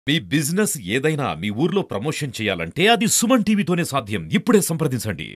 మీ business ఏదైనా మీ ఊర్లో promotion చేయాలంటే అది సుమన్ టీవీతోనే సాధ్యం. ఇప్పుడే సంప్రదించండి.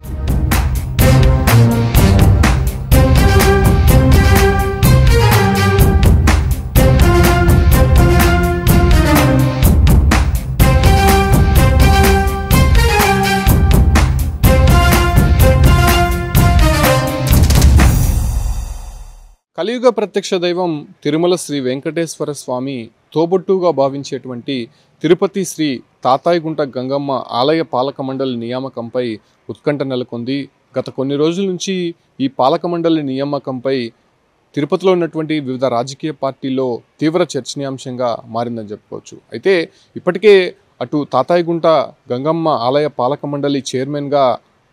కలియుగ ప్రత్యక్ష దైవం తిరుమల శ్రీ వెంకటేశ్వర స్వామి తోబుట్టుగా భావించేటువంటి తిరుపతి శ్రీ తాతాయిగుంట గంగమ్మ ఆలయ పాలక మండలి నియామకంపై ఉత్కంఠ నెలకొంది. గత కొన్ని రోజుల నుంచి ఈ పాలక మండలి నియామకంపై తిరుపతిలో ఉన్నటువంటి వివిధ రాజకీయ పార్టీల్లో తీవ్ర చర్చనీయాంశంగా మారిందని చెప్పుకోవచ్చు. అయితే ఇప్పటికే అటు తాతాయిగుంట గంగమ్మ ఆలయ పాలక మండలి చైర్మన్గా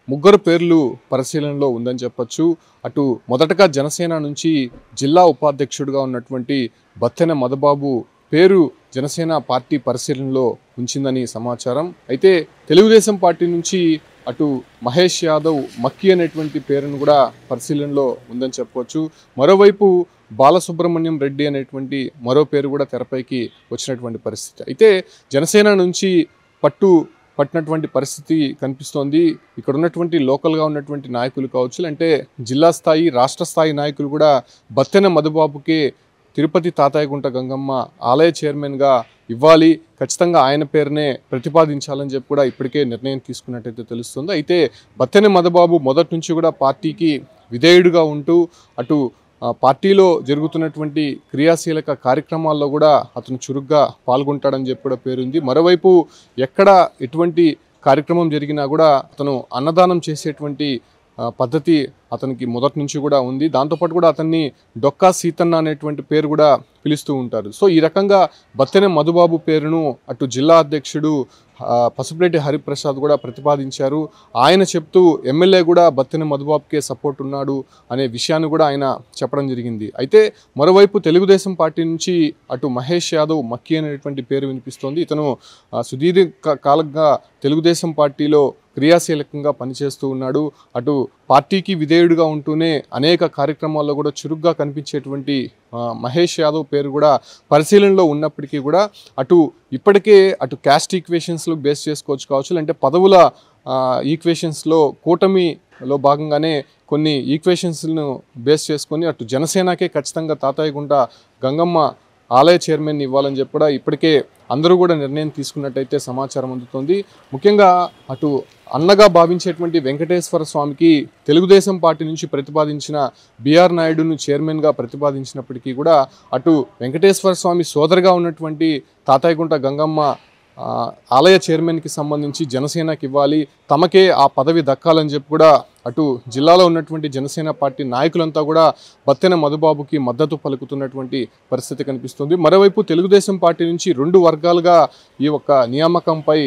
ముగ్గురు పేర్లు పరిశీలనలో ఉందని చెప్పొచ్చు. అటు మొదటగా జనసేన నుంచి జిల్లా ఉపాధ్యక్షుడిగా ఉన్నటువంటి బత్తెన మధుబాబు పేరు జనసేన పార్టీ పరిశీలనలో ఉంచిందని సమాచారం. అయితే తెలుగుదేశం పార్టీ నుంచి అటు మహేష్ యాదవ్ మక్కి అనేటువంటి పేరును కూడా పరిశీలనలో ఉందని చెప్పవచ్చు. మరోవైపు బాలసుబ్రహ్మణ్యం రెడ్డి అనేటువంటి మరో పేరు కూడా తెరపైకి వచ్చినటువంటి పరిస్థితి. అయితే జనసేన నుంచి పట్టినటువంటి పరిస్థితి కనిపిస్తోంది. ఇక్కడ ఉన్నటువంటి లోకల్గా ఉన్నటువంటి నాయకులు కావచ్చు, అంటే జిల్లా స్థాయి రాష్ట్ర స్థాయి నాయకులు కూడా బత్తెన మధుబాబుకే తిరుపతి తాతాయిగుంట గంగమ్మ ఆలయ చైర్మన్గా ఇవ్వాలి, ఖచ్చితంగా ఆయన పేరునే ప్రతిపాదించాలని చెప్పి కూడా ఇప్పటికే నిర్ణయం తీసుకున్నట్టయితే తెలుస్తుంది. అయితే బత్తెన మధుబాబు మొదటి నుంచి కూడా పార్టీకి విధేయుడిగా ఉంటూ అటు పార్టీలో జరుగుతున్నటువంటి క్రియాశీలక కార్యక్రమాల్లో కూడా అతను చురుగ్గా పాల్గొంటాడని చెప్పి కూడా పేరుంది. మరోవైపు ఎక్కడ ఎటువంటి కార్యక్రమం జరిగినా కూడా అతను అన్నదానం చేసేటువంటి పద్ధతి అతనికి మొదటి నుంచి కూడా ఉంది. దాంతోపాటు కూడా అతన్ని డొక్కా సీతన్న అనేటువంటి పేరు కూడా పిలుస్తూ ఉంటారు. సో ఈ రకంగా బత్తెన మధుబాబు పేరును అటు జిల్లా అధ్యక్షుడు పసుపులేటి హరిప్రసాద్ కూడా ప్రతిపాదించారు. ఆయన చెప్తూ ఎమ్మెల్యే కూడా బత్తెన మధుబాబుకే సపోర్ట్ ఉన్నాడు అనే విషయాన్ని కూడా ఆయన చెప్పడం జరిగింది. అయితే మరోవైపు తెలుగుదేశం పార్టీ నుంచి అటు మహేష్ యాదవ్ మక్కి అనేటువంటి పేరు వినిపిస్తోంది. ఇతను సుదీర్ఘ కాలంగా తెలుగుదేశం పార్టీలో క్రియాశీలకంగా పనిచేస్తూ ఉన్నాడు. అటు పార్టీకి విధేయుడిగా ఉంటూనే అనేక కార్యక్రమాల్లో కూడా చురుగ్గా కనిపించేటువంటి మహేష్ యాదవ్ పేరు కూడా పరిశీలనలో ఉన్నప్పటికీ కూడా ఇప్పటికే క్యాస్ట్ ఈక్వేషన్స్లో బేస్ చేసుకోవచ్చు కావచ్చు, అంటే పదవుల ఈక్వేషన్స్లో కూటమిలో భాగంగానే కొన్ని ఈక్వేషన్స్ను బేస్ చేసుకొని అటు జనసేనకే ఖచ్చితంగా తాతాయిగుంట గంగమ్మ ఆలయ చైర్మన్ ఇవ్వాలని చెప్పి కూడా ఇప్పటికే అందరూ కూడా నిర్ణయం తీసుకున్నట్టయితే సమాచారం అందుతోంది. ముఖ్యంగా అటు అన్నగా భావించేటువంటి వెంకటేశ్వర స్వామికి తెలుగుదేశం పార్టీ నుంచి ప్రతిపాదించిన బిఆర్ నాయుడును చైర్మన్గా ప్రతిపాదించినప్పటికీ కూడా అటు వెంకటేశ్వర స్వామి సోదరుగా ఉన్నటువంటి తాతాయిగుంట గంగమ్మ ఆలయ చైర్మన్కి సంబంధించి జనసేనకి ఇవ్వాలి, తమకే ఆ పదవి దక్కాలని చెప్పి కూడా అటు జిల్లాలో ఉన్నటువంటి జనసేన పార్టీ నాయకులంతా కూడా బత్తెన మధుబాబుకి మద్దతు పలుకుతున్నటువంటి పరిస్థితి కనిపిస్తుంది. మరోవైపు తెలుగుదేశం పార్టీ నుంచి రెండు వర్గాలుగా ఈ నియామకంపై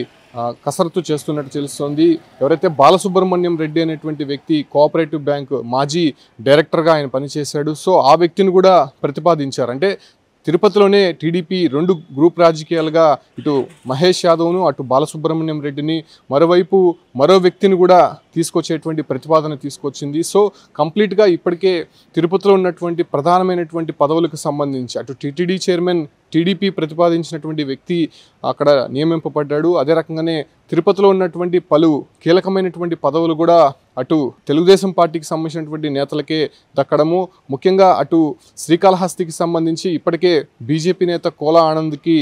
కసరత్తు చేస్తున్నట్టు తెలుస్తోంది. ఎవరైతే బాలసుబ్రహ్మణ్యం రెడ్డి అనేటువంటి వ్యక్తి కోఆపరేటివ్ బ్యాంక్ మాజీ డైరెక్టర్గా ఆయన పనిచేశాడు. సో ఆ వ్యక్తిని కూడా ప్రతిపాదించారు. అంటే తిరుపతిలోనే టీడీపీ రెండు గ్రూప్ రాజకీయాలుగా ఇటు మహేష్ యాదవ్ను అటు బాలసుబ్రహ్మణ్యం రెడ్డిని మరోవైపు మరో వ్యక్తిని కూడా తీసుకొచ్చేటువంటి ప్రతిపాదన తీసుకొచ్చింది. సో కంప్లీట్గా ఇప్పటికే తిరుపతిలో ఉన్నటువంటి ప్రధానమైనటువంటి పదవులకు సంబంధించి అటు టీటీడీ చైర్మన్ టీడీపీ ప్రతిపాదించినటువంటి వ్యక్తి అక్కడ నియమింపబడ్డాడు. అదే రకంగానే తిరుపతిలో ఉన్నటువంటి పలు కీలకమైనటువంటి పదవులు కూడా అటు తెలుగుదేశం పార్టీకి సంబంధించినటువంటి నేతలకే దక్కడము, ముఖ్యంగా అటు శ్రీకాళహస్తికి సంబంధించి ఇప్పటికే బీజేపీ నేత కోలా ఆనంద్కి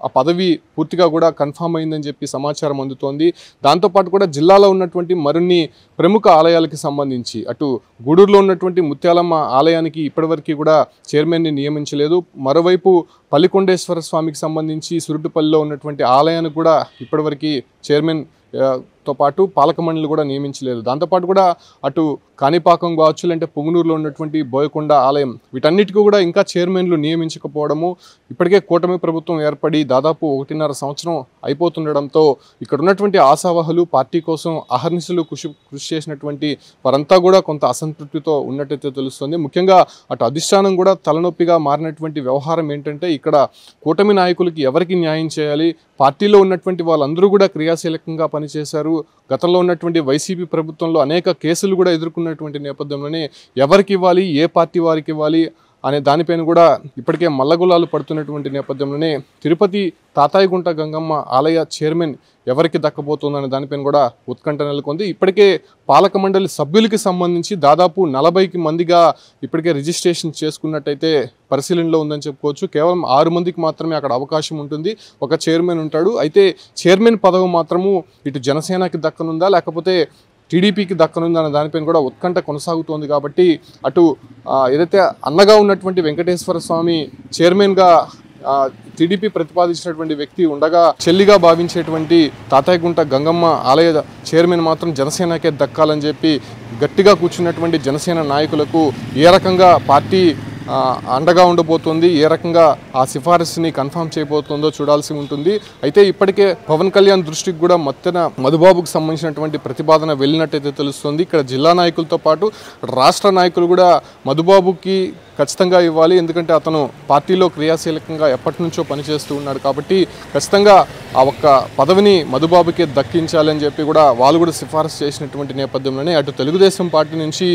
ఆ పదవి పూర్తిగా కూడా కన్ఫామ్ అయిందని చెప్పి సమాచారం అందుతోంది. దాంతోపాటు కూడా జిల్లాలో ఉన్నటువంటి మరిన్ని ప్రముఖ ఆలయాలకు సంబంధించి అటు గూడూరులో ఉన్నటువంటి ముత్యాలమ్మ ఆలయానికి ఇప్పటివరకు కూడా చైర్మన్ని నియమించలేదు. మరోవైపు పల్లికొండేశ్వర స్వామికి సంబంధించి సురుట్టుపల్లిలో ఉన్నటువంటి ఆలయానికి కూడా ఇప్పటివరకు చైర్మన్ తో పాటు పాలక మండలి కూడా నియమించలేదు. దాంతోపాటు కూడా అటు కాణిపాకం కావచ్చు, అంటే పొంగునూరులో ఉన్నటువంటి బోయకొండ ఆలయం, వీటన్నిటికీ కూడా ఇంకా చైర్మన్లు నియమించకపోవడము, ఇప్పటికే కూటమి ప్రభుత్వం ఏర్పడి దాదాపు 1.5 సంవత్సరం అయిపోతుండడంతో ఇక్కడ ఉన్నటువంటి ఆశావహులు పార్టీ కోసం అహర్నిశలు కృషి చేసినటువంటి వారంతా కూడా కొంత అసంతృప్తితో ఉన్నట్టయితే తెలుస్తుంది. ముఖ్యంగా అటు అధిష్టానం కూడా తలనొప్పిగా మారినటువంటి వ్యవహారం ఏంటంటే ఇక్కడ కూటమి నాయకులకి ఎవరికి న్యాయం చేయాలి, పార్టీలో ఉన్నటువంటి వాళ్ళందరూ కూడా క్రియాశీలకంగా పనిచేశారు. గతంలో ఉన్నటువంటి వైసీపీ ప్రభుత్వంలో అనేక కేసులు కూడా ఎదుర్కొన్నటువంటి నేపథ్యంలోనే ఎవరికి ఇవ్వాలి, ఏ పార్టీ వారికి ఇవ్వాలి అనే దానిపైన కూడా ఇప్పటికే మల్లగులాలు పడుతున్నటువంటి నేపథ్యంలోనే తిరుపతి తాతాయిగుంట గంగమ్మ ఆలయ చైర్మన్ ఎవరికి దక్కబోతుందనే దానిపైన కూడా ఉత్కంఠ నెలకొంది. ఇప్పటికే పాలక మండలి సభ్యులకి సంబంధించి దాదాపు 40 మందిగా ఇప్పటికే రిజిస్ట్రేషన్ చేసుకున్నట్టయితే పరిశీలనలో ఉందని చెప్పుకోవచ్చు. కేవలం 6 మందికి మాత్రమే అక్కడ అవకాశం ఉంటుంది. ఒక చైర్మన్ ఉంటాడు. అయితే చైర్మన్ పదవి మాత్రము ఇటు జనసేనకి దక్కనుందా లేకపోతే టీడీపీకి దక్కనుందా అనే దానిపైన కూడా ఉత్కంఠ కొనసాగుతోంది. కాబట్టి అటు ఏదైతే అన్నగా ఉన్నటువంటి వెంకటేశ్వర స్వామి చైర్మన్గా టీడీపీ ప్రతిపాదించినటువంటి వ్యక్తి ఉండగా చెల్లిగా భావించేటువంటి తాతాయిగుంట గంగమ్మ ఆలయ చైర్మన్ మాత్రం జనసేనకే దక్కాలని చెప్పి గట్టిగా కూర్చున్నటువంటి జనసేన నాయకులకు ఏ రకంగా పార్టీ అండగా ఉండబోతుంది, ఏ రకంగా ఆ సిఫారసుని కన్ఫర్మ్ చేయబోతుందో చూడాల్సి ఉంటుంది. అయితే ఇప్పటికే పవన్ కళ్యాణ్ దృష్టికి కూడా మధుబాబుకు సంబంధించినటువంటి ప్రతిపాదన వెళ్ళినట్టయితే తెలుస్తుంది. ఇక్కడ జిల్లా నాయకులతో పాటు రాష్ట్ర నాయకులు కూడా మధుబాబుకి ఖచ్చితంగా ఇవ్వాలి, ఎందుకంటే అతను పార్టీలో క్రియాశీలకంగా ఎప్పటి నుంచో పనిచేస్తూ ఉన్నాడు. కాబట్టి ఖచ్చితంగా ఆ ఒక్క పదవిని మధుబాబుకే దక్కించాలని చెప్పి కూడా వాళ్ళు కూడా సిఫారసు చేసినటువంటి నేపథ్యంలోనే అటు తెలుగుదేశం పార్టీ నుంచి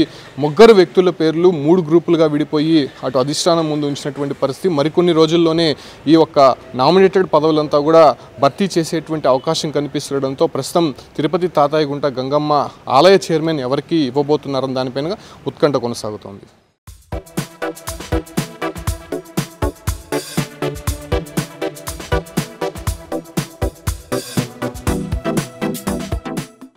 3 వ్యక్తుల పేర్లు 3 గ్రూపులుగా విడిపోయి అటు అధిష్టానం ముందు ఉంచినటువంటి పరిస్థితి. మరికొన్ని రోజుల్లోనే ఈ ఒక్క నామినేటెడ్ పదవులంతా కూడా భర్తీ చేసేటువంటి అవకాశం కనిపిస్తుండడంతో ప్రస్తుతం తిరుపతి తాతాయిగుంట గంగమ్మ ఆలయ చైర్మన్ ఎవరికి ఇవ్వబోతున్నారని దానిపైన ఉత్కంఠ కొనసాగుతోంది.